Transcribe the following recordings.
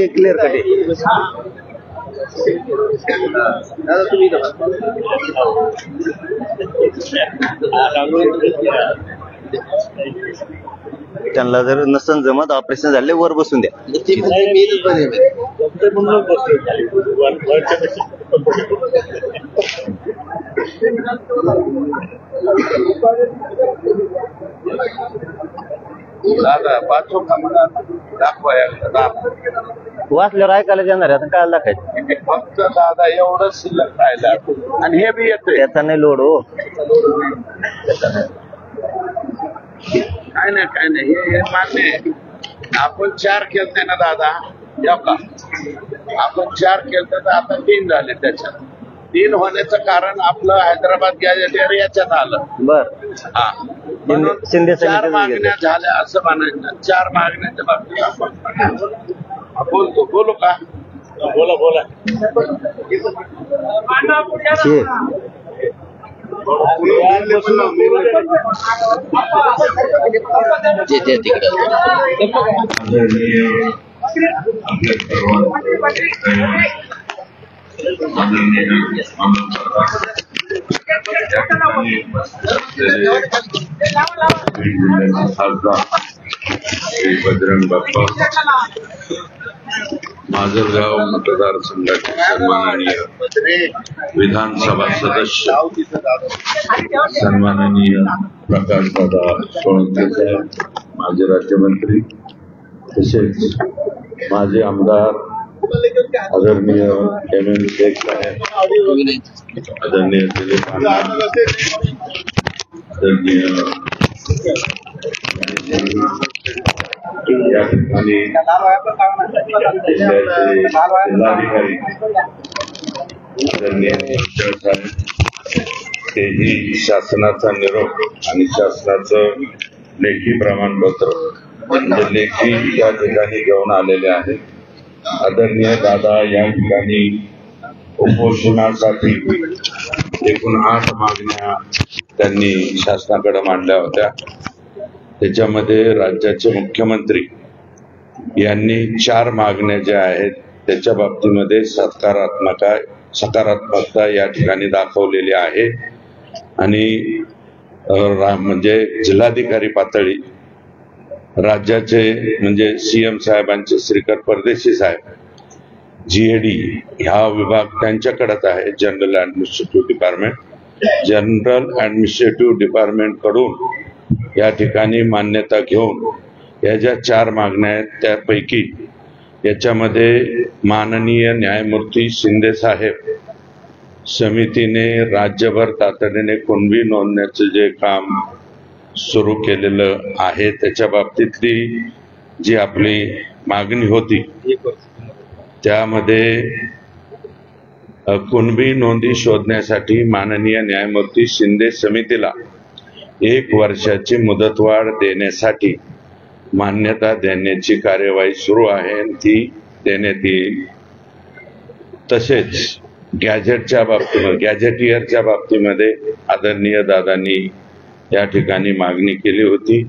Clear cut आहे. दादा तुम्ही त्यांना जर नसन जमत ऑपरेशन झाले वर बसून द्या. दादा पाचो का मला दाखवा वाचल्यावर ऐकायला जाणार आता काय दाखायचं. फक्त दादा एवढं शिल्लक राहिलं आणि हे बी येतोय त्याचा नाही लोड हो. काय नाही हे मान्य आहे. आपण 4 केलते ना दादा येऊ का. आपण 4 केलते तर आता 3 झाले. त्याच्यात 3 होण्याचं कारण आपलं हैदराबाद गॅजेटियर याच्यात आलं. बर हा म्हणून शिंदे 4 मागण्या झाल्या असं म्हणायचं. 4 मागण्याच्या बाबतीत आपण बोलू का. बोला बजरंग बाप्पा माजलगाव मतदारसंघाचे सन्माननीय विधानसभा सदस्य सन्माननीय प्रकाशदादा सोळंके साहेब, माजी राज्यमंत्री तसेच माजी आमदार आदरणीय एम शेख साहेब, आदरणीय दिलीप अण्णा, आदरणीय या ठिकाणी जिल्हाधिकारी आदरणीय साहेब, तेही शासनाचा निरोप आणि शासनाचं लेखी प्रमाणपत्र म्हणजे लेखी या ठिकाणी घेऊन आलेले आहेत. आदरणीय दादा या ठिकाणी उपोषणासाठी एकूण 8 मागण्या त्यांनी शासनाकडे मांडल्या होत्या. त्याच्यामध्ये राज्याचे मुख्यमंत्री यांनी 4 मागण्या ज्या आहेत त्याच्या बाबतीमध्ये सकारात्मकता या ठिकाणी दाखवलेली आहे. आणि म्हणजे जिल्हाधिकारी पातळी राज्याचे म्हणजे सीएम साहेबांचे श्रीकर परदेशी साहेब, GAD हा विभाग त्यांच्याकडेच आहे. जनरल ऍडमिनिस्ट्रेटिव्ह डिपार्टमेंट कडून या ठिकाणी मान्यता घेऊन या ज्या 4 मागण्या आहेत त्यापैकी याच्यामध्ये माननीय न्यायमूर्ती शिंदे साहेब समितीने राज्यभर तातडीने कुणबी नोंदण्याचे जे काम सुरू केलेलं आहे त्याच्या बाबतीतली जी आपली मागणी होती त्यामध्ये कुणबी नोंदी शोधण्यासाठी माननीय न्यायमूर्ती शिंदे समितीला 1 वर्षाची मुदतवाढ देण्यासाठी मान्यता देण्याची कार्यवाही सुरू आहे, ती देण्यात येईल. तसेच गॅजेटियरच्या बाबतीमध्ये आदरणीय दादांनी या ठिकाणी मागणी केली होती.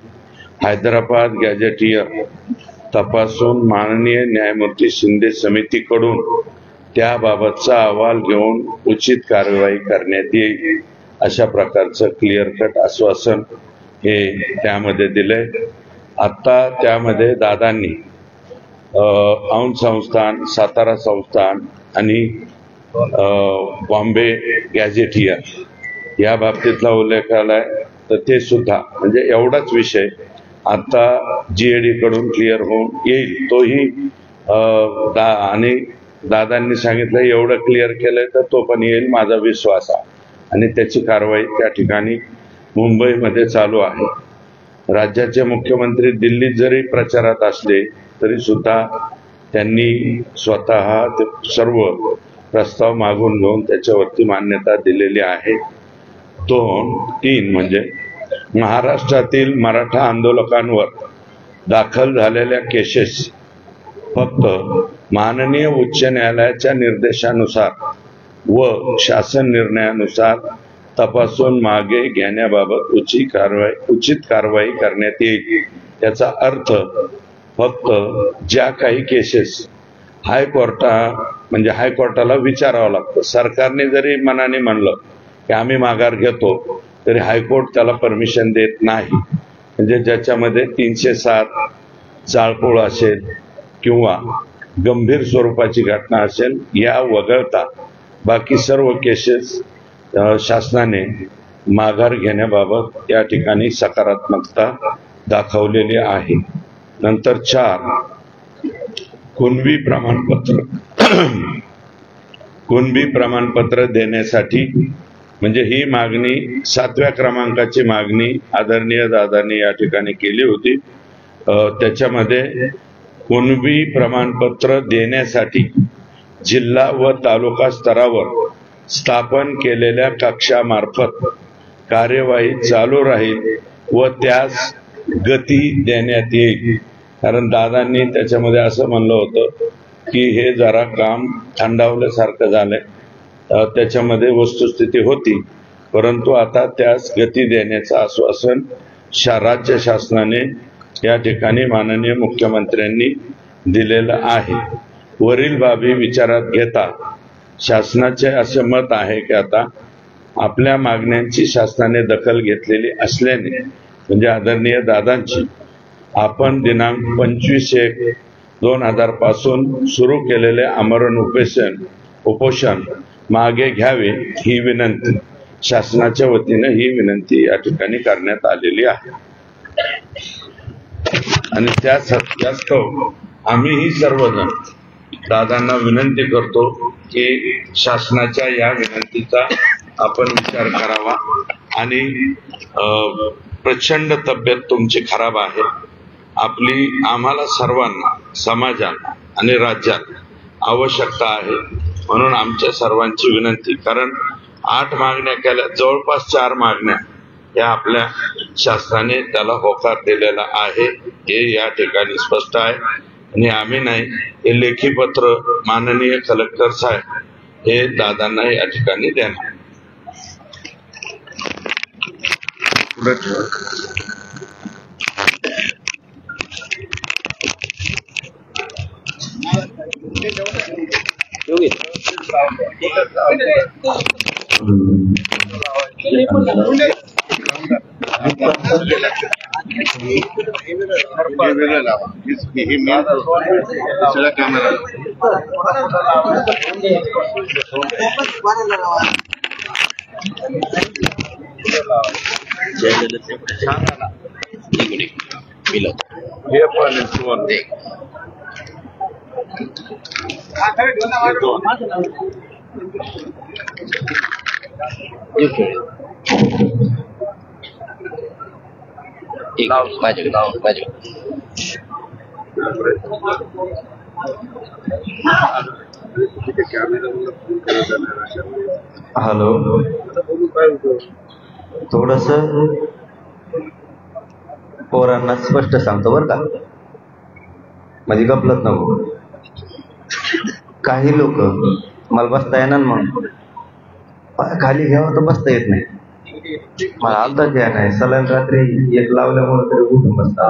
हैदराबाद गॅजेटियर तपासून माननीय न्यायमूर्ती शिंदे समितीकडून त्याबाबतचा अहवाल घेऊन उचित कार्यवाही करण्यात येईल अशा प्रकारचं क्लिअर कट आश्वासन हे त्यामध्ये दिलंय. आता त्यामध्ये दादांनी औंध संस्थान, सातारा संस्थान आणि बॉम्बे गॅजेटियर या बाबतीतला उल्लेख आलाय. तर ते सुद्धा म्हणजे एवढाच विषय आता GAD कडून क्लिअर होऊन येईल. तोही आणि दादांनी सांगितलं एवढं क्लिअर केलंय तर तो पण येईल माझा विश्वास आहे. आणि त्याची कारवाई त्या ठिकाणी मुंबईमध्ये चालू आहे. राज्याचे मुख्यमंत्री दिल्लीत जरी प्रचारात असले तरी सुद्धा त्यांनी स्वतः ते सर्व प्रस्ताव मागून घेऊन त्याच्यावरती मान्यता दिलेली आहे. 2, 3 म्हणजे महाराष्ट्रातील मराठा आंदोलकांवर दाखल झालेल्या केसेस फक्त माननीय उच्च न्यायालयाच्या निर्देशानुसार व शासन निर्णयानुसार तपासून मागे घेण्याबाबत उचित कारवाई करण्यात येईल. याचा अर्थ फक्त ज्या काही केसेस म्हणजे हायकोर्टाला विचारावं लागतं. सरकारने जरी मनाने म्हणलं की आम्ही माघार घेतो, तरी हायकोर्ट त्याला परमिशन देत नाही. म्हणजे ज्याच्यामध्ये 307 जाळपोळ असेल किंवा गंभीर स्वरूपाची घटना असेल, या वगळता बाकी सर्व केसेस शासनाने माघार घेण्याबाबत या ठिकाणी सकारात्मकता दाखवलेली आहे. नंतर 4, कुणबी प्रमाणपत्र देण्यासाठी, म्हणजे ही मागणी 7व्या क्रमांकाची मागणी आदरणीय दादांनी या ठिकाणी केली होती. त्याच्यामध्ये कुणबी प्रमाणपत्र देण्यासाठी जिल्हा व तालुका स्तरावर स्थापन केलेल्या कक्षामार्फत कार्यवाही चालू राहील व त्यास गती देण्यात येईल. कारण दादांनी त्याच्यामध्ये असं म्हणलं होतं की हे जरा काम थंडावल्यासारखं झालंय. त्याच्यामध्ये वस्तुस्थिती होती, परंतु आता त्यास गती देण्याचं आश्वासन राज्य शासनाने या ठिकाणी माननीय मुख्यमंत्र्यांनी दिलेलं आहे. वरील बाबी विचारात घेता शासनाचे असे मत आहे की आता आपल्या मागण्यांची शासनाने दखल घेतलेली असल्याने, म्हणजे आदरणीय दादांची, आपण दिनांक 25/1/2000 पासून सुरू केलेले आमरण उपोषण मागे घ्यावे ही विनंती शासनाच्या वतीने, ही विनंती या ठिकाणी करण्यात आलेली आहे. आणि त्यास्तव आम्हीही सर्वजण दादांना विनंती करतो की शासनाच्या या विनंतीचा आपण विचार करावा. आणि प्रचंड तब्येत तुमची खराब आहे. आम्हाला सर्वांना, समाजाला आणि राज्यात आवश्यकता आहे. म्हणून आमच्या सर्वांची विनंती, कारण 8 मागण्या केल्या, जवळपास 4 मागण्या या आपल्या शासनाने त्याला होकार दिलेला आहे, हे या ठिकाणी स्पष्ट आहे. आणि आम्ही नाही, हे लेखी पत्र माननीय कलेक्टर साहेब हे दादांना या ठिकाणी देणार. हॅलो, थोडस पोरांना स्पष्ट सांगतो बरं का, म्हणजे गपलत नको. काही लोक मला बसता येणार म्हणून खाली घ्यावं तर बसता येत नाही. मला हालताच या नाही. सलन रात्री 1 लावल्यामुळे तरी उठून बसता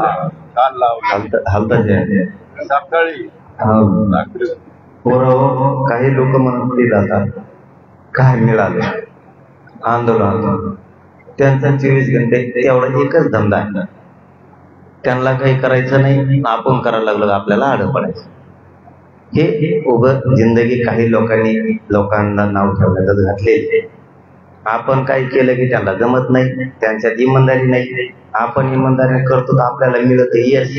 हालताच या सकाळी. पोरं काही लोक म्हणत जातात काय मिळालं आंदोलन, त्यांचा 24 घंटे तेवढा एकच धंदा आहे. त्यांना काही करायचं नाही, आपण करायला लागलं आपल्याला आडं पडायचं. हे उभं जिंदगी काही लोकांना नाव ठेवण्यातच घातलेले. आपण काही केलं की त्यांना जमत नाही, त्यांच्यात इमानदारी नाही. आपण इमानदारी करतो तर आपल्याला मिळत यश,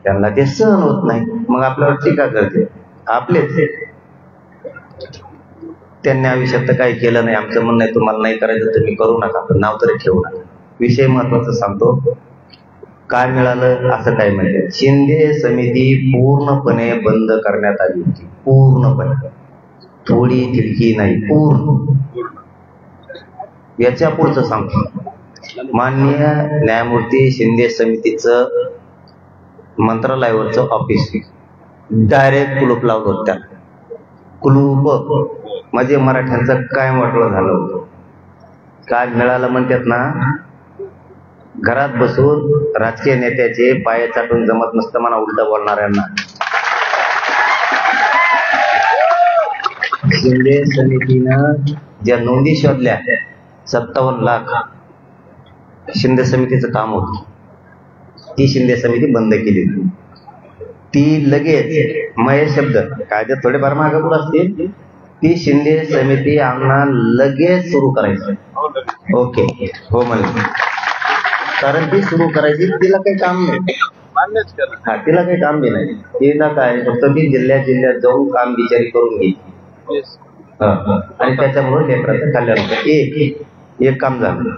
त्यांना ते सहन होत नाही, मग आपल्यावर टीका करते आपलेच. त्यांनी आयुष्यात तर काही केलं नाही. आमचं म्हणणं आहे तुम्हाला नाही करायचं तुम्ही करू नका, पण नाव तरी ठेवू नका. विषय महत्वाचा सांगतो. काय मिळालं असं काय माहिती, शिंदे समिती पूर्णपणे बंद करण्यात आली होती. पूर्णपणे, थोडी तिडकी नाही, पूर्ण. याच्या पुढचं सांगतो. माननीय न्यायमूर्ती शिंदे समितीचं मंत्रालयावरचं ऑफिस डायरेक्ट कुलूप लावलं होतं. त्याला कुलूप म्हणजे मराठ्यांचं काय म्हटलं झालं होतं. काय मिळालं म्हणतात ना, घरात बसून राजकीय नेत्याचे पाय चाटून जमत नसतं म्हणा उलट बोलणाऱ्यांना. शिंदे समितीनं ज्या नोंदी शोधल्या 57 लाख शिंदे समितीचं काम होतं, ती शिंदे समिती बंद केली. ती लगेच महेश शब्द कायद्यात थोडेफार मागं पुढे असतील, ती शिंदे समिती आम्हाला लगेच सुरू करायची. ओके हो म्हणलं, कारण ती सुरू करायची, तिला काही काम नाही. हा, तिला काही काम बी नाही. तिला काय फक्त ती जिल्ह्यात जाऊन काम बिचारी करून घ्यायची. आणि त्याच्यामुळे लेकराचं कल्याण होतं. एक काम झालं.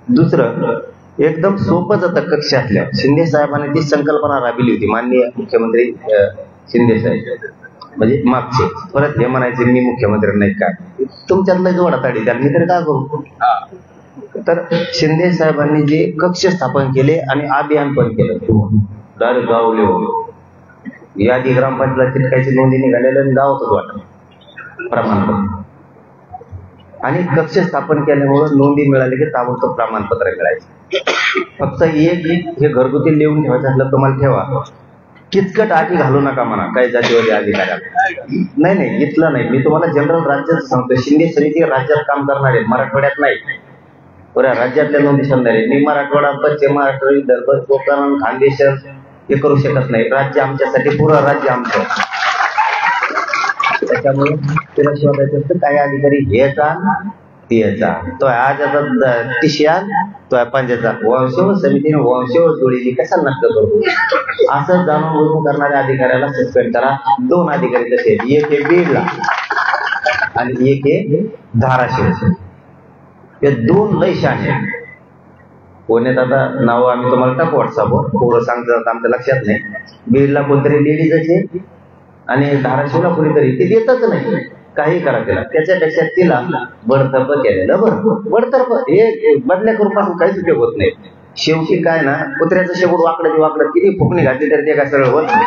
दुसरं एकदम सोपं जातं. कक्षातल्या शिंदे साहेबांनी ती संकल्पना राबविली होती. माननीय मुख्यमंत्री शिंदे साहेब म्हणजे मागचे, परत हे म्हणायचे मी मुख्यमंत्री नाही काय, तुमच्यातलं जोडा ताडी द्या, मी तरी काय करू. तर शिंदे साहेबांनी जे कक्ष स्थापन केले आणि अभियान पण केलं. डायरेक्ट गाव लेवल यादी ग्रामपंचायत चिटकायची नोंदी निघालेल्या गावातच वाटत प्रमाणपत्र, आणि कक्ष स्थापन केल्यामुळे नोंदी मिळाली की ताबडतोब प्रमाणपत्र मिळायचे. फक्त एक हे घरगुती लिहून ठेवायचं असलं तुम्हाला ठेवा. किचकट अटी घालू नका म्हणा काही जातीवादी अधिकाऱ्याला. नाही इथलं नाही, मी तुम्हाला जनरल राज्यात सांगतो. शिंदे समिती राज्यात काम करणार आहे, मराठवाड्यात नाही. पुऱ्या राज्यातल्या नोंदी शोधणार आहे. मी मराठवाडा, पश्चिम महाराष्ट्र, विदर्भ, कोकण, खानदेश हे करू शकत नाही. राज्य आमच्यासाठी पुरं राज्य आमचं. त्याच्यामुळे तुला शोधायचं असतं काही अधिकारी याचा याचा तो आज आता टिशियान तो पंचायतचा वंशव समितीने वंशव जोडीली कशाला नष्ट करू. असं जाणून बुजून करणाऱ्या अधिकाऱ्याला सस्पेंड करा. 2 अधिकारी तसे, एक हे बीडला आणि एक हे धाराशिव. हे 2 लय शाने. पुण्यात आता नाव आम्ही तुम्हाला टाकू व्हॉट्सअपवर, थोडं सांगतात आमच्या लक्षात नाही. बीडला कोणतरी लेडीजचे आणि धाराशिवला कोणीतरी, ते देतच नाही. काही करा तिला, त्याच्यापेक्षा तिला बडतर्फ केलेलं बरं. बडतर्फ हे बदल्या करून पासून काहीच उपयोग होत नाही. शेवटी काय ना, कुत्र्याचं शेवट वाकडं किती फुकणी घातली तरी ते काय सरळ होत नाही.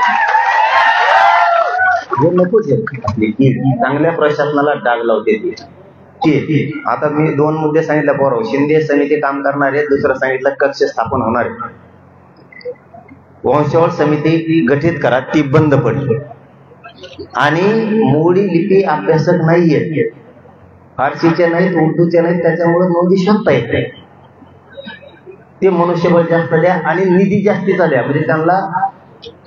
हे नकोच आपली चांगल्या प्रशासनाला डाग लावते ती. आता मी 2 मुद्दे सांगितले बरोबर. शिंदे समिती काम करणार आहे. दुसरं सांगितलं कक्ष स्थापन होणार आहे. वंशावळ समिती गठीत करा, ती बंद पडली. आणि मोडी लिपी अभ्यासक नाहीये, फारसीचे नाहीत, उर्दूचे नाहीत, त्याच्यामुळे नोंदी शोधता येत नाही. ते मनुष्यबळ जास्त द्या आणि निधी जास्तीचा द्या, म्हणजे त्यांना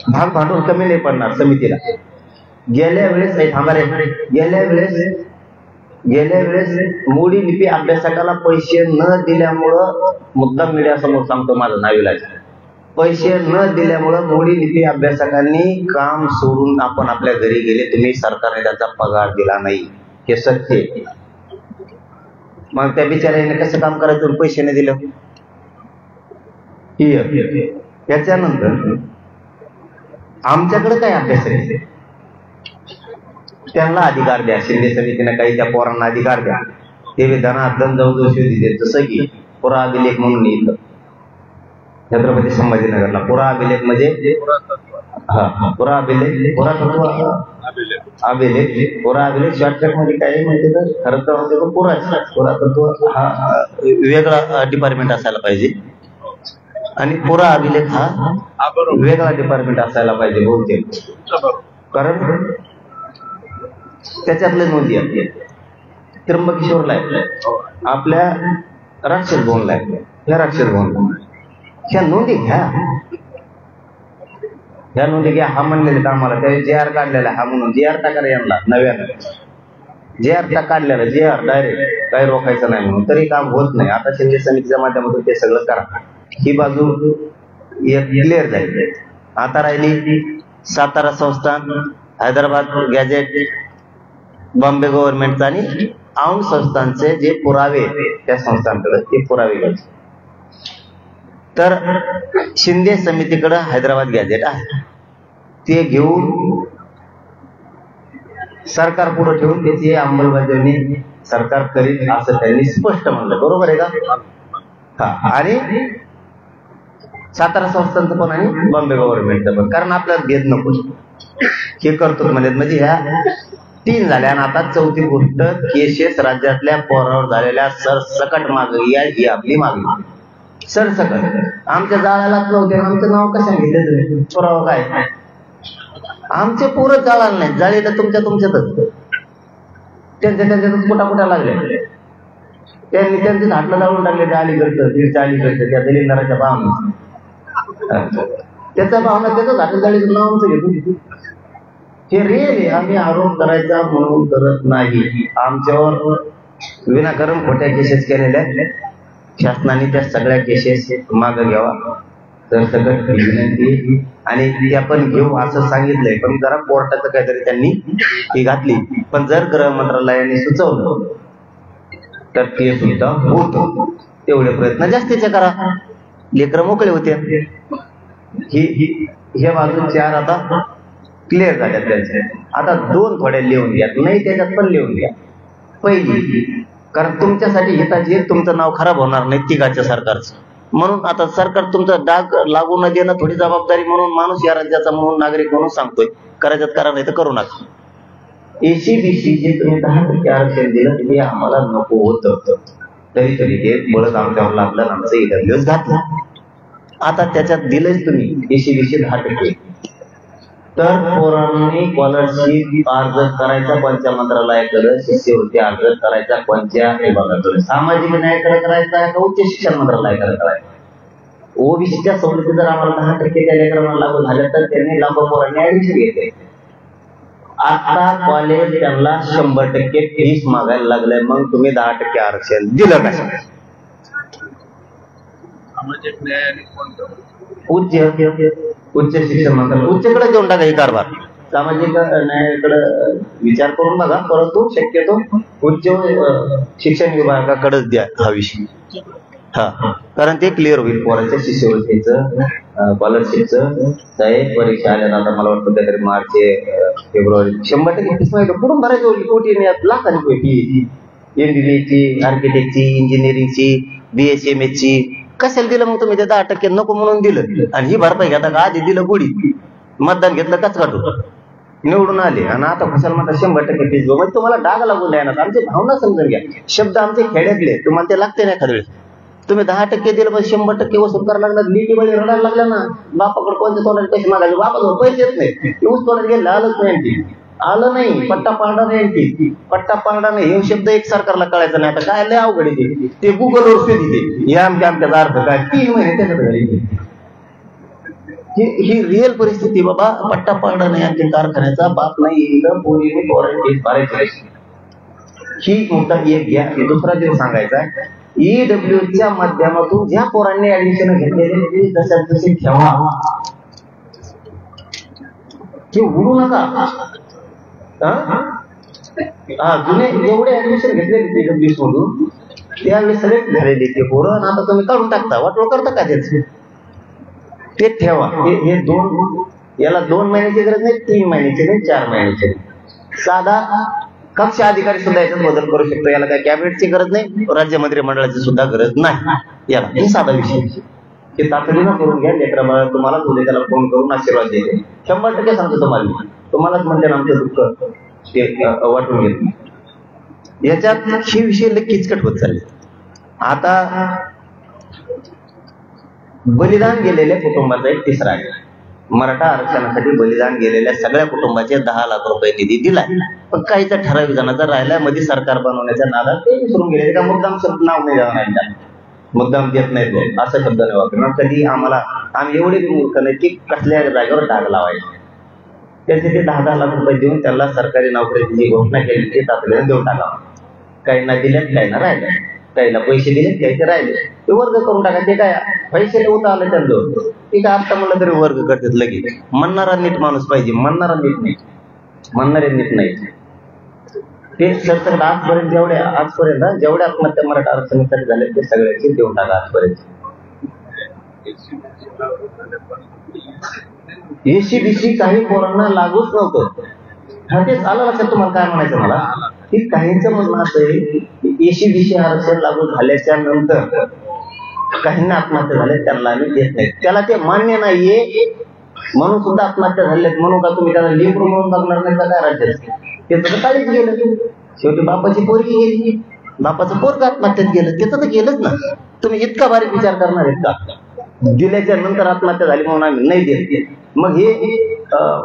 भाग भांडवल कमी नाही पडणार समितीला. गेल्या वेळेस मोडी लिपी अभ्यासकाला पैसे न दिल्यामुळं, मुद्दाम मीडिया समोर सांगतो माझं नाविलाज, पैसे न दिल्यामुळं मोडी लिपी अभ्यासकांनी काम सोडून आपण आपल्या घरी गेले. तुम्ही सरकारने त्याचा पगार दिला नाही, हे सत्य. मग त्या बिचाऱ्याने कसं काम करायचं पैसे नाही दिले. त्याच्यानंतर आमच्याकडे काय अभ्यास आहे, त्यांना अधिकार द्या. शिंदे समितीने काही त्या पोरांना अधिकार द्या. ते विधानात जाऊ दिले. जसं की पुरा अभिलेख म्हणून येतं छत्रपती संभाजीनगरला. पुरा अभिलेख म्हणजे पुरा अभिलेख, पुरा अभिलेख शॉर्टकट मध्ये काय माहिती तर खरं तर होते पुरातत्व हा वेगळा डिपार्टमेंट असायला पाहिजे, आणि पुरा अभिलेख हा वेगळा डिपार्टमेंट असायला पाहिजे बहुतेक. कारण त्याच्यातले नोंदी आहेत. त्र्यंबकेश्वरला आहे, आपल्या राक्षस भवनला आहे. ह्या राक्षस भवनला ह्या नोंदी घ्या, ह्या नोंदी घ्या. हा म्हणलेले आम्हाला त्या JR काढलेला हा म्हणून JR टाका यांना नव्यानं. JR काढलेला JR डायरेक्ट काही रोखायचं नाही म्हणून, तरी काम होत नाही. आता शिंदे समितीच्या माध्यमातून ते सगळं करा. ही बाजू क्लिअर झाली. आता राहिली सातारा संस्थान, हैदराबाद गॅजेट, बॉम्बे गव्हर्नमेंट आणि औंध संस्थांचे जे पुरावे त्या संस्थांकडे ते पुरावे घ्यायचे. तर शिंदे समितीकडे हैदराबाद गॅजेट आहे, ते घेऊन सरकार पुढे ठेवून त्याची अंमलबजावणी सरकार करीत असं त्यांनी स्पष्ट म्हणलं. बरोबर आहे का? हा. आणि सातारा संस्थांचं पण आणि बॉम्बे गव्हर्नमेंटचं पण, कारण आपल्याला भेद नको हे करतो म्हणजे ह्या 3 झाल्या. आणि आता 4थी गोष्ट, केसेस राज्यातल्या पोरावर झालेल्या सरसकट मागणी आहे. ही आपली मागणी सरसकट. आमच्या जाळ्यालाच नव्हते, आमचं नाव कशा घेतलं, पुरावा काय? आमचे पोरं जाळाला नाही, जाळीला तुमच्यातच. त्यांच्यातच कुठा लागले. त्यांनी त्यांचे हातला लावून टाकले त्या अलीकडचं त्या दलिंदराच्या भावना, त्याचा भावना त्याचाच हातजाळीचं नावांचं घेतो. हे रिअल आहे. आम्ही आरोप करायचा म्हणून करत नाही. आमच्यावर विनाकारण खोट्या केसेस केलेल्या शासनाने त्या सगळ्या केसेस मागे घ्यावा तर सगळं विनंती, आणि त्या पण घेऊ असं सांगितलंय. पण जरा कोर्टाचं काहीतरी त्यांनी ती घातली. पण जर गृह मंत्रालयाने सुचवलं तर ते सुद्धा होत. तेवढे प्रयत्न जास्तीचे करा, लेकरं मोकळे होते. हे बाजू 4 आता क्लिअर झाल्या त्यांचे. आता 2 थोड्या लिहून घ्या, नाही त्याच्यात पण लिहून घ्या. पहिली, कारण तुमच्यासाठी हिताची तुमचं नाव खराब होणार नाही तिघाच्या सरकारचं. म्हणून आता सरकार तुमचा डाग लागू न देणं थोडी जबाबदारी म्हणून माणूस या राज्याचा म्हणून नागरिक म्हणून सांगतोय. करायच्यात करा, नाही तर करू नका. एसीबीसी जे तुम्ही 10% आरक्षण दिलं हे आम्हाला नको होतं, तरी हे बळच आमच्यावर लागलं, आमचं ईडब्ल्यूएस घातलं. आता त्याच्यात दिलंच तुम्ही एसीबीसी 10%. तर पोरांनी स्कॉलरशिप अर्ज करायचा कोणत्या मंत्रालयाकडे, शिष्यवृत्ती अर्ज करायचा कोणत्या विभागाकडे, सामाजिक न्यायाकडे करायचा का उच्च शिक्षण मंत्रालयाकडे करायचा. ओबीसीच्या सवलती जर आम्हाला 10% त्या लेकरांना लागू झाल्या तर त्यांनी लांब पोरांनी ऍडमिशन घेतले. आता कॉलेज त्यांना 100% फीस मागायला लागलंय. मग तुम्ही 10% आरक्षण दिलं का? सामाजिक न्याय आणि कोणतं उच्च शिक्षण मंत्रालय, उच्चकडे देऊन टाका ही कारभार. सामाजिक न्यायाकडे विचार करून बघा, परंतु शक्यतो उच्च शिक्षण विभागाकडेच द्या हा विषय. कारण ते क्लिअर होईल पोराच्या शिष्यवृत्तीचं, स्कॉलरशिपचं. साहेब परीक्षा आल्या आता मला वाटतं काहीतरी मार्च फेब्रुवारी 100% फीस माहिती कुठून भरायची होती. कोटी लाखांची फी, एमबीबीची, आर्किटेक्टची, इंजिनिअरिंगची, BSMHची. कशाला दिलं मग तुम्ही? ते 10% नको म्हणून दिलं. आणि ही भरपाई घेता का? आधी दिलं गोडी, मतदान घेतलं कच काढून निवडून आले, आणि आता कशाला म्हणता 100% फीस घेऊ. म्हणजे तुम्हाला डाग लागून द्यायला. आमची भावना समजून घ्या. शब्द आमचे खेड्यातले, तुम्हाला ते लागते नाही एखाद्या वेळेस. तुम्ही 10% दिलं पण 100% वसूल करायला लागला. लिटी बळी रडायला लागल्या ना. बापाकडे कोणत्या तोंडाचे पैसे मागायचे, बापाकडे पैसे येत नाही. ऊस तोंडात गेले आलंच नाही, आलं नाही. पट्टा पाडा नाही, पट्टा पाडा नाही हे शब्द एक सरकारला कळायचं नाही. आता काय लय अवघड आहे ते गुगलवर शोधिते. हे आमच्या अर्थ काय 3 महिने त्याच्यात घाली. ही रिअल परिस्थिती. बाबा पट्टा पाडा नाही, आणखी कारखान्याचा बाप नाही येईल, पोरीने पोरांची भरायची. ही मुद्दा एक घ्या. दुसरा जे सांगायचा आहे, ईडब्ल्यूच्या माध्यमातून ज्या पोरांनी ऍडमिशन घेतलेले ते जशात तसे ठेवा, ते उडू नका. जुने जेवढे ऍडमिशन घेतलेले ईडब्ल्यू मधून त्यावेळेस सगळे झालेले ते पोरं आता तुम्ही काढून टाकता, वाटोळ करता का त्याचे? ते ठेवा. हे 2 याला 2 महिन्याची गरज नाही, 3 महिन्याची नाही, 4 महिन्याची. साधा कक्ष अधिकारी सुद्धा याच्यात बदल करू शकतो. याला काय कॅबिनेटची गरज नाही, राज्य मंत्रिमंडळाची सुद्धा गरज नाही. याला हे साधा विषय. ते तातडीनं करून घ्या. लेकरा तुम्हाला उद्या त्याला फोन करून आशीर्वाद देते. 100% सांगतो तुम्हालाच म्हणते ना आमचं दुःख ते वाटून घेत. याच्यात हे विषय किचकट होत चालले. आता बलिदान गेलेल्या कुटुंबाचा एक तिसरा आहे. मराठा आरक्षणासाठी बलिदान गेलेल्या सगळ्या कुटुंबाचे 10 लाख रुपये निधी दिलाय. पण काहीचा ठराविक जणांचा राहिलाय. मध्ये सरकार बनवण्याच्या नादात ते विसरून गेले. का मुद्दाम शब्द नाव नाही जाणार, मुद्दाम देत नाहीत असा शब्द नाही वापरणार. कधी आम्ही एवढे मूर्ख नाही की कसल्या जागेवर डाग लावायचे. त्याचे ते 10 लाख रुपये देऊन त्याला सरकारी नोकरीची जी घोषणा केली ते तातडीने देऊन टाकावं. काहींना दिलेत, काहींना राहिले, काहींना पैसे दिले, काही राहिले. ते वर्ग करून टाका. ते काय पैसे लिहून आले त्यांचं, ते काय आता म्हणलं तरी वर्ग करतात लगेच. म्हणणारा नीट माणूस पाहिजे, म्हणणारा नीट नाही, म्हणणारे नीट नाही. ते सरसकट आजपर्यंत जेवढ्या आत्महत्या मराठा आरक्षणासाठी झाले ते सगळ्याचे देऊन टाका आजपर्यंत. एसीबीसी काही पोरांना लागूच नव्हतं. तेच आलं लक्षात तुम्हाला काय म्हणायचं मला, की काहींचं म्हणणं असं आहे एसीबीसी आरक्षण लागू झाल्याच्या नंतर काहींना आत्महत्या झाल्या त्यांना आम्ही देत नाही. त्याला ते मान्य नाहीये म्हणून सुद्धा आत्महत्या झाल्यात म्हणून का तुम्ही त्याला लिंब म्हणून बघणार नाही का? काय राज्यात त्याचं काळीच गेलं. शेवटी बापाची पोरगी गेली, बापाचं पोरग आत्महत्यात गेलं, त्याचं तर गेलंच ना. तुम्ही इतका बारीक विचार करणार आहेत का? दिल्याच्या नंतर आत्महत्या झाली म्हणून आम्ही नाही देत. मग हे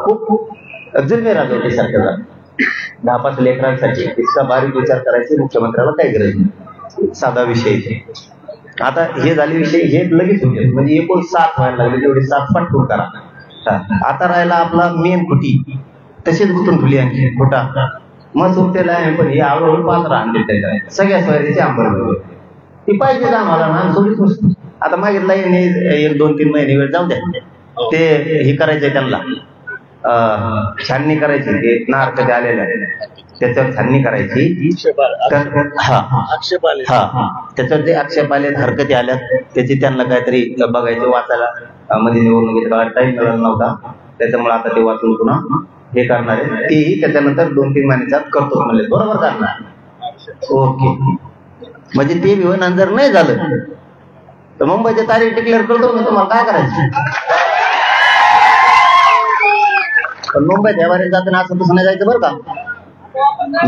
खूप जुलमे राजवते सारखं झालं. 10-5 लेकरांसाठी इतका बारीक विचार करायची मुख्यमंत्र्याला काही गरज नाही. साधा विषय आता हे झाले विषय हे लगेच होते, म्हणजे एकूण 7 व्हायला लागले, तेवढे 7 पटकून करा. आता राहिला आपला मेन खुटी, तसेच गुंतून ठेवली आणखी खोटा मग सुटतेला आहे, पण हे आवडून 5 आणले त्याच्या सगळ्या सोयरीचे अंबरबरोबर ती पाहिजे आम्हाला ना सोडीच नसते. आता मागितला 1-2-3 महिने वेळ जाऊ द्या, ते हे करायचंय त्यांना छाननी करायची, ते नार कधी आलेल्या त्याच्यावर छाननी करायची. त्याच्यावर जे आक्षेप आले, हरकती आल्यात, त्याची त्यांना काहीतरी बघायचे, वाचायला मध्ये निवडणुकीत टाईम मिळाला नव्हता, त्याच्यामुळे आता ते वाचून पुन्हा हे करणार आहे. तेही त्याच्यानंतर 2-3 महिन्याच्यात करतो म्हणले, बरोबर करणार. ओके, म्हणजे ते विवरण जर नाही झालं तर मुंबईची तारीख डिक्लेअर करतो मी, तुम्हाला काय करायचं. पण मुंबईत व्यवहारीत जाताना असं तसं नाही जायचं बरं का.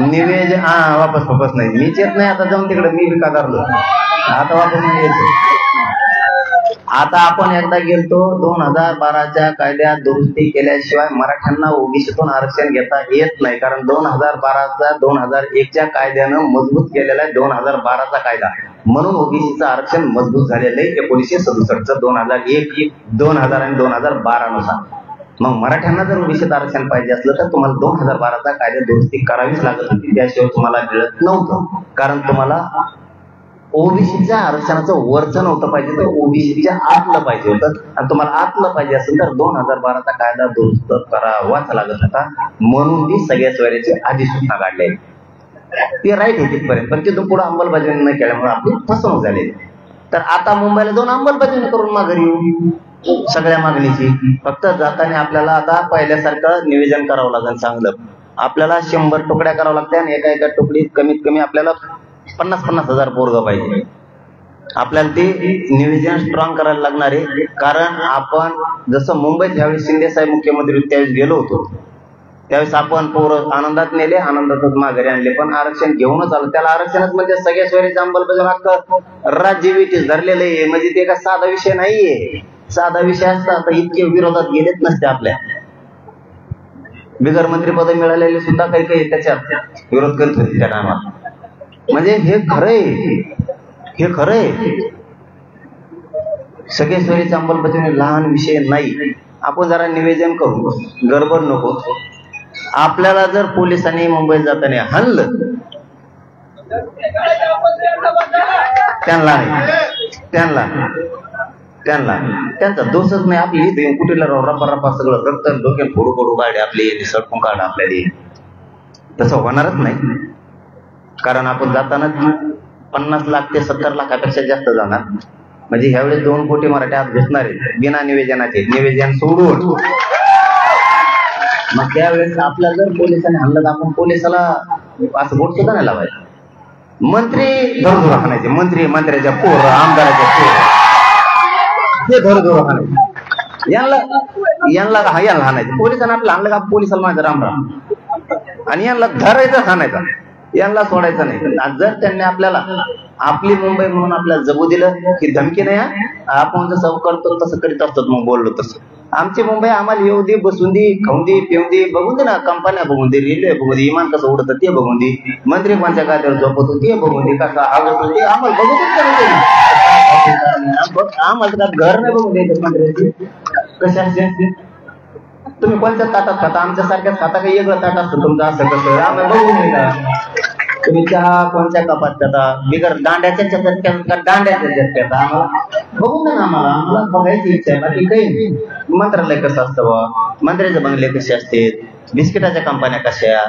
निवेदन वापस नाही, मीच येत नाही आता, जाऊन तिकडे मी बी का धरलो आता, वापस नाही यायचं. आता आपण एकदा गेलतो, 2012च्या कायद्यात दुरुस्ती केल्याशिवाय मराठ्यांना ओबीसीतून आरक्षण घेता येत नाही, कारण 2012चा 2001च्या कायद्यानं मजबूत केलेला आहे 2012चा कायदा, म्हणून ओबीसीचं आरक्षण मजबूत झालेलं आहे 1967चं, 2001, 2000 आणि 2012 नुसार. मग मराठ्यांना जर ओबीसीत आरक्षण पाहिजे असलं तर तुम्हाला 2012चा कायदा दुरुस्ती करावीच लागत होती, त्याशिवाय तुम्हाला मिळत नव्हतं. कारण तुम्हाला ओबीसीच्या आरक्षणाचं वरचं नव्हतं पाहिजे, तर ओबीसीच्या आतलं पाहिजे होतं, आणि तुम्हाला आतलं पाहिजे असेल तर 2012चा कायदा दुरुस्त करावाच लागत होता, म्हणून ती सगळ्या सोयऱ्याची अधिसूचना काढली. ते राईट आहे तिथपर्यंत, पण तिथून पुढे अंमलबजावणी न केल्यामुळे आपली फसवणूक झाली. तर आता मुंबईला जाऊन अंमलबजावणी करून माघारी येऊ सगळ्या मागणीची. फक्त जाताना आपल्याला आता पहिल्यासारखं निवेदन करावं लागेल चांगलं, आपल्याला 100 तुकड्या करावं लागते, आणि एका तुकडीत कमीत कमी आपल्याला 50-50 हजार पोरग पाहिजे. आपल्याला ते निवेदन स्ट्रॉंग करायला लागणार आहे, कारण आपण जसं मुंबईत ज्यावेळेस शिंदे साहेब मुख्यमंत्री होते त्यावेळेस गेलो होतो, त्यावेळेस आपण पोरं आनंदात नेले, आनंदातच माघारी आणले, पण आरक्षण घेऊनच आलं. त्याला आरक्षणच म्हणजे सगळ्या सोयरीचं अंमलबजावणी राज्य विटीस धरलेलं आहे, म्हणजे ते का साधा विषय नाहीये. साधा विषय असता तर इतके विरोधात गेलेच नसते. आपल्या बिगर मंत्रीपद मिळालेले सुद्धा काही काही त्याच्यात विरोध करत होते त्या टायमात. म्हणजे हे खरंय, हे खरंय, सगळे सोयीची अंमलबजावणी लहान विषय नाही. आपण जरा निवेदन करू, गडबड नको. आपल्याला जर पोलिसांनी मुंबईत जाताना हाणलं, त्यांचा दोषच नाही. आपली इथे कुठेला रपा सगळं रक्त डोक्यात फोडू काढे आपली सडकून काढ आपल्याला, तसं होणारच नाही. कारण आपण जाताना 50 लाख ते 70 लाखापेक्षा जास्त जाणार. म्हणजे ह्यावेळेस 2 कोटी मराठी आत घुसणार आहेत बिना निवेदनाचे, निवेदन सोडून. मग त्यावेळेस आपल्याला जर पोलिसांनी आणलं तर आपण पोलिसाला असं बोट सुद्धा नाही लावायचं. मंत्री धरधुरा हाणायचे, मंत्र्याच्या पोर, आमदाराच्या पोर, ते धरधुरा हाणायचे, यांना हाणायचे. पोलिसांना आपलं आणलं का पोलिसाला माझं राम राम, आणि यांना धरायचं हाणायचं, यांना सोडायचं नाही. जर त्यांनी आपल्याला आपली मुंबई म्हणून आपल्याला जगू दिलं की धमकी नाही, आपण जसं करतो तसं करीत असतो. मग बोललो तसं आमची मुंबई आम्हाला येऊ दे, बसून दे, खाऊन दे, पिऊन दे, बघून दे ना, कंपन्या बघून दे, रेल्वे बघून दे, इमान कसं उडतं ते बघून दे, मंत्री कोणत्या कायद्यावर झोपतो ते बघून दे, कसा आवडतो ते आम्हाला बघू दे. आम्हाला घर नाही बघून द्यायचं मंत्र्याची. कशाचे तुम्ही कोणत्या ताटात खाता, आमच्या सारख्याच खाता, काही वेगळं ताट असतं तुमचं, असं कसं आम्हाला बघून द्यायचं. तुम्ही चहा कोणत्या कपात करता, बिगर दांड्याच्या दांड्याच्या झटक्यात आम्हाला बघून द्या ना. आम्हाला बघायची इच्छा आहे, बाकी काही नाही. मंत्रालय कसं असतं बा, मंत्र्याचे बंगले कसे असते, बिस्किटाच्या कंपन्या कशा,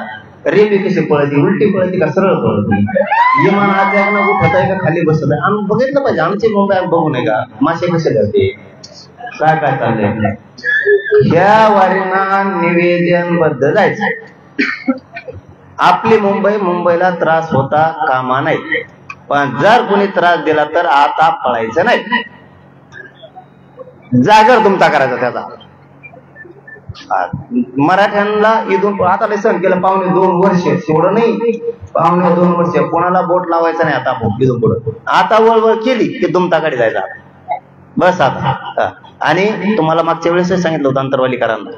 रेल्वे कशी पळती, उलटी पळती का सरळ पळती, विमान आत्यानं उठत आहे का खाली बसत आहे, आम्ही बघितलं पाहिजे. आमची मुंबई बघू नये का, मासे कसे जाते, काय काय चाललंय. ह्या वारीना निवेदनबद्ध जायचं. आपली मुंबईला त्रास होता कामा नाही, पण जर कोणी त्रास दिला तर आता पळायचं नाही, जागर तुमचा करायचा त्याचा. मराठ्यांना इथून आता सण केलं 2.5 वर्ष, थोडं नाही 2.5 वर्ष कोणाला बोट लावायचं नाही. आता आपण इथून पुढे आता वळवळ केली की तुमच्याकडे जायचा बस आता. आणि तुम्हाला मागच्या वेळेस सांगितलं होतं अंतरवालीकरांना,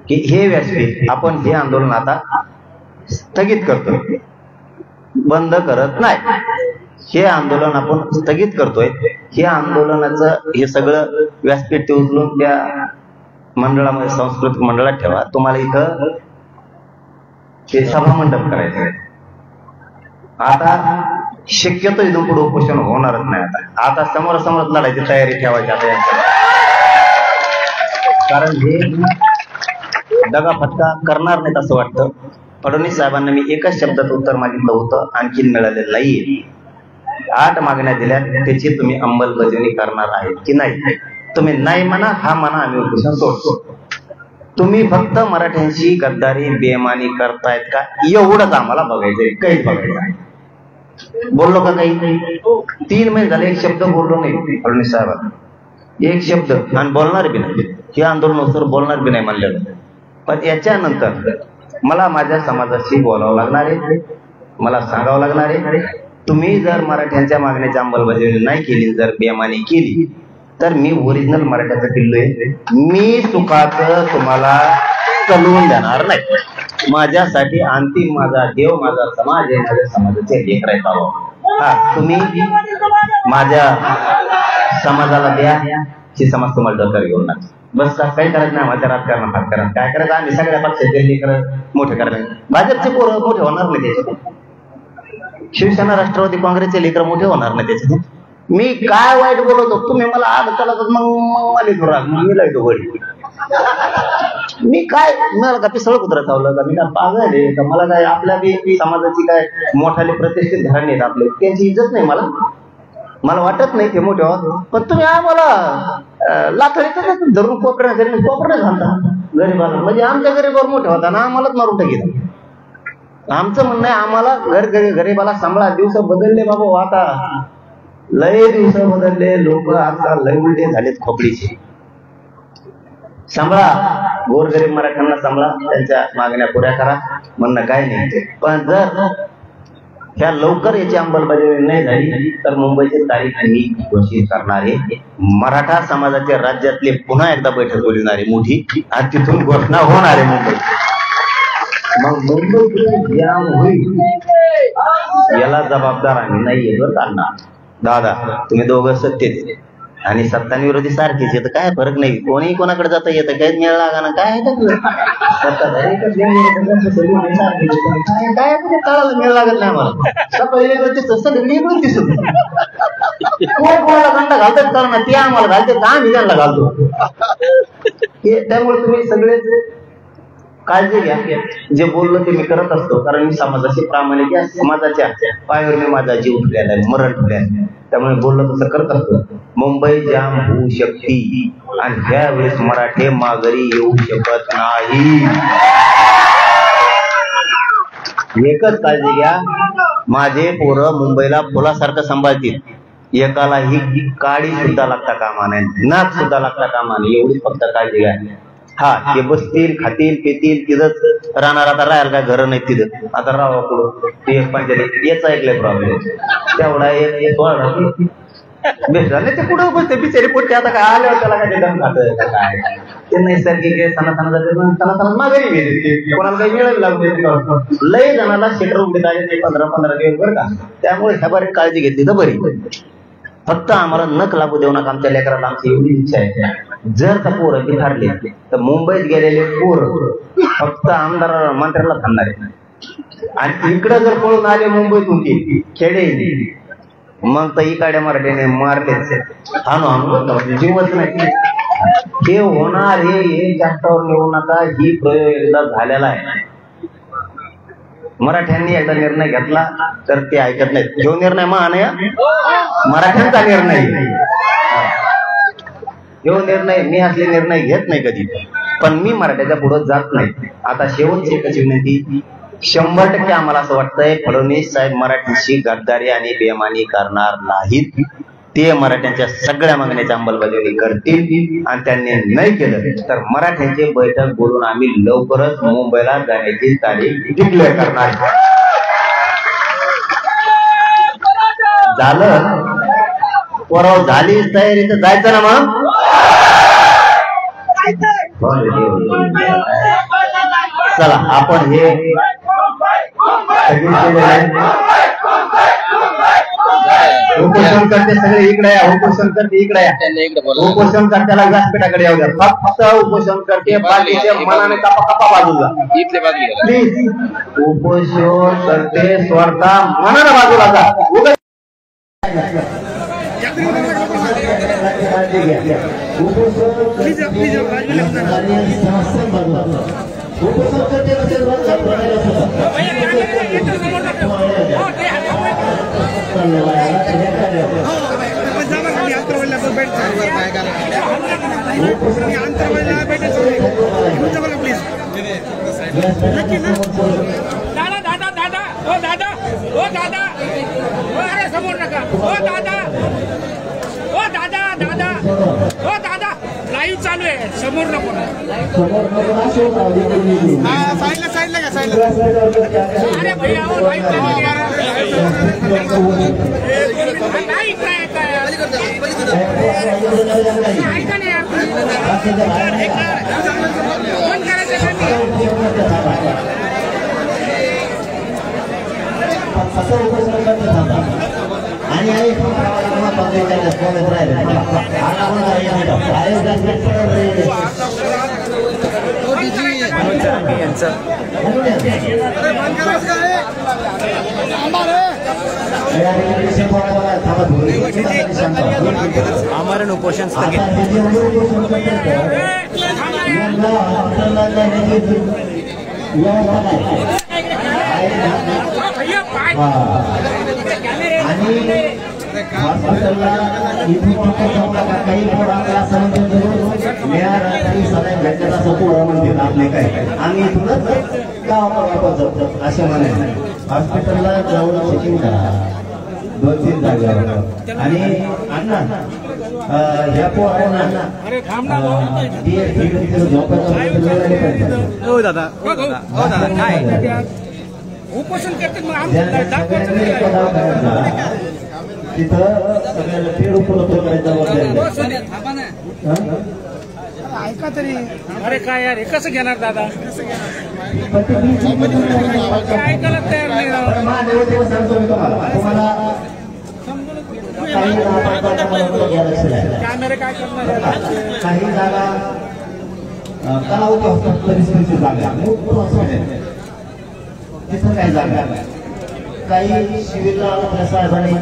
की हे व्यासपीठ आपण हे आंदोलन आता स्थगित करतोय, बंद करत नाही. हे आंदोलन आपण स्थगित करतोय. हे आंदोलनाचं हे सगळं व्यासपीठ ते उचलून त्या मंडळामध्ये, सांस्कृतिक मंडळात ठेवा. तुम्हाला इथं ते सभा मंडप करायचं आहे. आता शक्यतो इथून पुढे उपोषण होणारच नाही. आता समोरासमोर लढायची तयारी ठेवायची आता यांच्या, कारण हे दगाफटका करणार नाहीत असं वाटतं. फडणवीस साहेबांना मी एकच शब्दात उत्तर मागितलं होतं, आणखीन मिळालेलं नाहीये. 8 मागण्या दिल्या, त्याची तुम्ही अंमलबजावणी करणार आहेत की नाही? तुम्ही नाही म्हणा, हा म्हणा, आम्ही उपोषण सोडतो. तुम्ही फक्त मराठ्यांशी गद्दारी बेमानी करतायत का एवढंच आम्हाला बघायचंय, काहीच बघायचं नाही. बोललो का काही? 3 महिने झाले एक शब्द बोललो नाही फडणवीस साहेबांना, एक शब्द, आणि बोलणार बी नाही. हे आंदोलन बोलणार बी नाही म्हणलेलं. पण याच्यानंतर मला माझ्या समाजाशी बोलावं लागणार आहे, मला सांगावं लागणार आहे. तुम्ही जर मराठ्यांच्या मागण्याची अंमलबजावणी नाही केली, जर बेमानी केली, तर मी ओरिजिनल मराठ्याचा पिल्लू आहे. मी सुखाचं तुम्हाला चालवून देणार नाही. माझ्यासाठी अंतिम माझा देव माझा समाज आहे, माझ्या समाजाचे लेकर आहेत. हा, तुम्ही माझ्या समाजाला द्या, ही समाज तुम्हाला दखल घेऊन ना. बस काही करायचं नाही. माझ्या राजकारणात हात करा, काय करायचं आम्ही सगळ्या पक्षाचे लेकर मोठे करायला. भाजपचे पोरं मोठे होणार नाही त्याच्यात, शिवसेना राष्ट्रवादी काँग्रेसचे लेकर मोठे होणार नाही त्याच्यात. मी काय वाईट बोलवतो, तुम्ही मला आग चालत, मग राग, मग मी लावतो वडी. मी काय, मला का पिसळ कुत्रा चावलं का? मी काय पागल आहे का? मला काय आपल्या समाजाची काय मोठाले प्रतिष्ठित घराणे आहेत आपले, त्यांची इज्जत नाही मला वाटत नाही ते मोठे होत. पण तुम्ही आम्हाला लाथडीच धरून कोपऱ्यात घालता गरीबाला. म्हणजे आमच्या गरीबावर मोठे होता ना, आम्हालाच मारून टाकीत. आमचं म्हणणं आहे, आम्हाला गरीबाला सांभाळा. दिवस बदलले बाबा, आता लय दिवस बदलले. लोक आता लय उलटे झालेत खोपडीचे. सांभाळा, गोरगरीब मराठ्यांना सांभाळा, त्यांच्या मागण्या पुऱ्या करा, म्हणणं काय नाही. पण जर ह्या लवकर याची अंमलबजावणी नाही झाली तर मुंबईची तारीख मी घोषित करणार आहे. मराठा समाजाच्या राज्यातले पुन्हा एकदा बैठक बोलवणारी मोठी, आणि तिथून घोषणा होणार आहे मुंबई. मग मुंबई जाम होईल, याला जबाबदार आम्ही नाहीये बरं का दादा. तुम्ही दोघं सत्तेत आणि सत्ताविरोधी सारखीच येतं, काय फरक नाही. कोणी कोणाकडे जाता येतं, काही मेळ लागा ना, काय तळाला मेळ लागत नाही मला. सकाळी कोणाला गंडा घालतात कारण ते आम्हाला घालतात, आम्ही त्यांना घालतो. त्यामुळे तुम्ही सगळेच काळजी घ्या. जे बोललो ते मी करत असतो, कारण मी समाजाशी प्रामाणिक आहे. समाजाच्या पायावर मी माझा जीव ठेवलेला आहे, मरण ठेवलेला आहे. त्यामुळे बोललो तसं करत असतो. मुंबई जाम होऊ शकते, आणि ह्या वेळेस मराठे माघारी येऊ शकत नाही. एकच काळजी घ्या, माझे पोरं मुंबईला फुलासारखं सांभाळतील. एकालाही काळी सुद्धा लागता कामा नये, नाक सुद्धा लागता कामा नये, एवढी फक्त काळजी घ्या. हा, ते बसतील, खातील, पितील, तिथंच राहणार. आता राहायला काय घर नाही तिथं, आता राहा पुढं. ते पंचायत याचा ऐकलंय प्रॉब्लेम, तेवढा एक बेस्ट झाले. ते कुठं बसते बिचारी पोटते. आता काय आल्यावर त्याला काय दम खात काय, ते नैसर्गिक सणासणात माघारी घेते, कोणाला काही मिळावी लागू. लय जणाला शेटर उघडे आले ते 15-15 दिवस बरं का. त्यामुळे ह्या बरी काळजी घेतली तर बरी. फक्त आम्हाला नख लागू देऊ नका आमच्या लेकराला, आमची एवढी इच्छा आहे. जर का पोरं बिथारले तर मुंबईत गेलेले पोरं फक्त आमदार मंत्र्याला थांबणार आहे. आणि इकडे जर पळून आले मुंबईतून खेडे, मग तर इकडे मराठीने मारलेच. हाणू जीवच नाही. हे होणार, हे जास्तावर येऊ नका. ही प्रयोग एकदा झालेला आहे. मराठ्यांनी एकदा निर्णय घेतला तर ते ऐकत नाहीत. जो निर्णय महान आहे मराठ्यांचा निर्णय, जो निर्णय मी असले निर्णय घेत नाही कधी. पण मी मराठ्याच्या पुढे जात नाही. आता शेवटची एकच विनंती, 100% आम्हाला असं वाटतंय फडणवीस साहेब मराठ्यांशी गद्दारी आणि बेमानी करणार नाहीत. ते मराठ्यांच्या सगळ्या मागण्याची अंमलबजावणी करतील. आणि त्यांनी नाही केलं तर मराठ्यांची बैठक बोलून आम्ही लवकरच मुंबईला जाण्याची तारीख डिक्लेअर करणार. झालं परवा झाली तयारी तर जायचं ना. मग चला आपण हे उपोषण करते सगळे इकडे या, उपोषण करते इकडे या, उपोषण करत्याला व्यासपीठाकडे येऊ द्या. फक्त उपोषण करते बाकीचे मनाने कापा कापा बाजूला प्लीज. उपोषण करते स्वतः मनाने बाजूला जा. दादा दादा दादा ओ दादा ओ दादा ओ अरे समोर नका ओ दादा ओ दादा दादा ओ दादा लाईव्ह चालू आहे समोर नको साईडला साईडला का साईडला अरे भैया ओ लाईव्ह चालू नाही काय काय ऐका नाही फोन करायचं आमरण उपोषण स्थगित. हॉस्पिटलला काही म्हणते आपले काय आम्ही इथूनच गावात असे म्हणायचे. हॉस्पिटलला जाऊन चेकिंग करा 2-3 जागेवर. आणि अण्णा ह्या पोरांना उपोषण करते तिथं सगळ्याला पेड उपलब्ध करायचं. ऐका तरी अरे काय यार हे कसं घेणार दादा ऐकायला तयार नाही. कॅमेरे काय करणार काही जागा कलावती परिस्थितीची जागा तिथं काही जागा काही शिबिरला साहेबांनी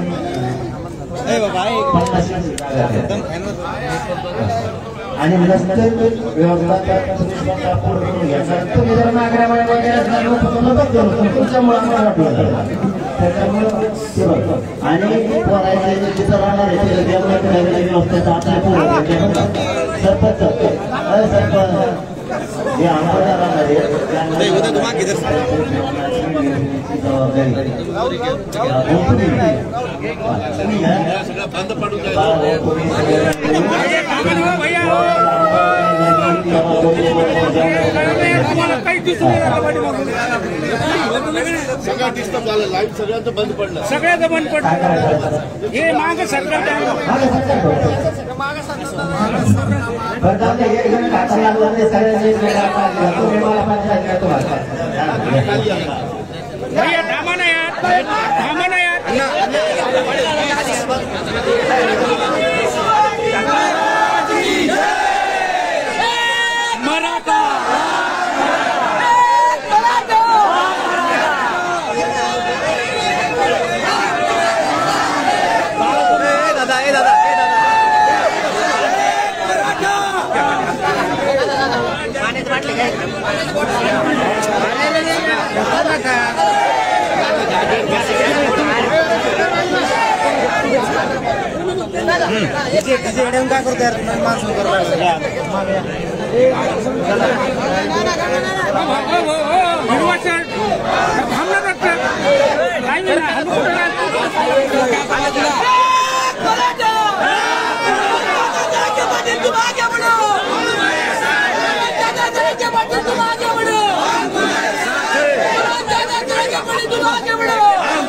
50 आणि नसतं व्यवस्था तुम्ही जर नागऱ्यामुळे आणि तिथं राहणार व्यवस्थेचा सरपंच हे आम्हाला सगळ्यांचं बंद पडलं सगळ्याचं बंद पडलं हे माग सरकार भैया थांबा ना यार थांबा ना यार मराठा काय करतो यार माणसं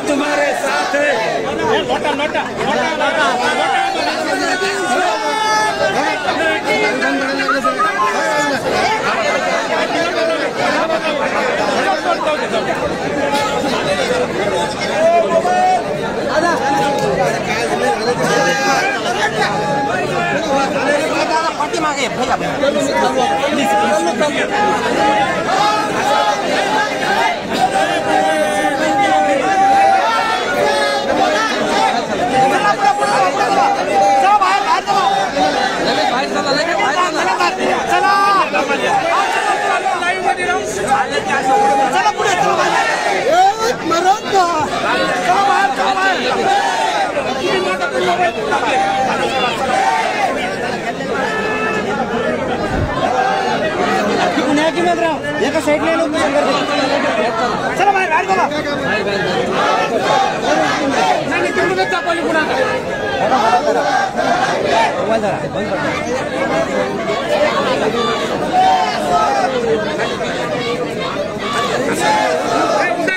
तुम्हारे साथ है अरे भैया चला पुढे पुण्या की मात्र एका साईडला चला बाहेर बाहेर चला नाही तिकडूनच दाखवली पुन्हा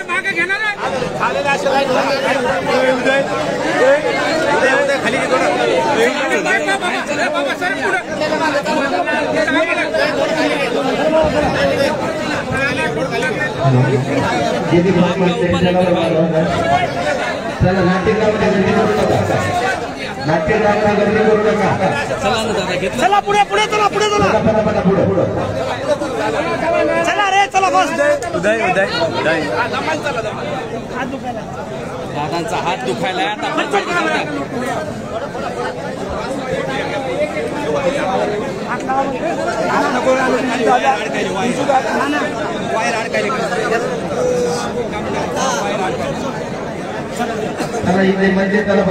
मागे घेणार खाली चला पुढे पुढे चला पुढे चला चला रे चला बस उदय उदय उदय दादांचा हात दुखायला आता इथे म्हणजे त्याला